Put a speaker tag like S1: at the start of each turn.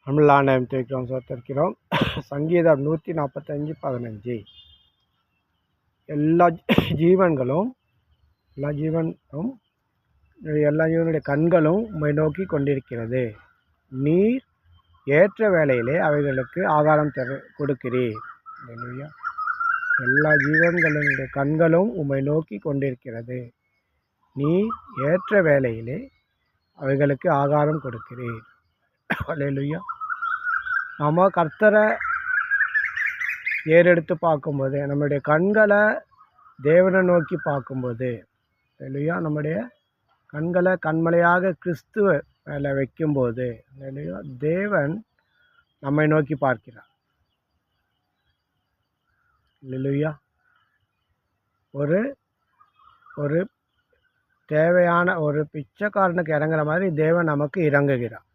S1: நம்மளாம் தூக்கிறோம் சோத்தரிக்கிறோம். சங்கீதம் 145:15. எல்லா ஜீவன்களும் எல்லா ஜீவனுடைய கண்களும் உம்மை நோக்கி கொண்டிருக்கிறது. நீர் ஏற்ற வேளையிலே அவைகளுக்கு ஆகாரம் கொடுக்கிறீர். அல்லேலூயா. எல்லா ஜீவன்களுடைய கண்களும் உம்மை நோக்கி கொண்டிருக்கிறது. நீர் ஏற்ற வேளையிலே அவைகளுக்கு ஆகாரம் கொடுக்கிறீர். அல்லேலூயா. நம்ம கர்த்தரை ஏறெடுத்து பார்க்கும்போது, நம்முடைய கண்களை தேவனை நோக்கி பார்க்கும்போது, அல்லேலூயா, நம்முடைய கண்களை கண்மலையாக கிறிஸ்துவ மேலே வைக்கும்போது, அல்லேலூயா, தேவன் நம்மை நோக்கி பார்க்கிறார். அல்லேலூயா. ஒரு ஒரு தேவையான ஒரு பிச்சைக்காரனுக்கு இறங்குற மாதிரி தேவன் நமக்கு இறங்குகிறார்.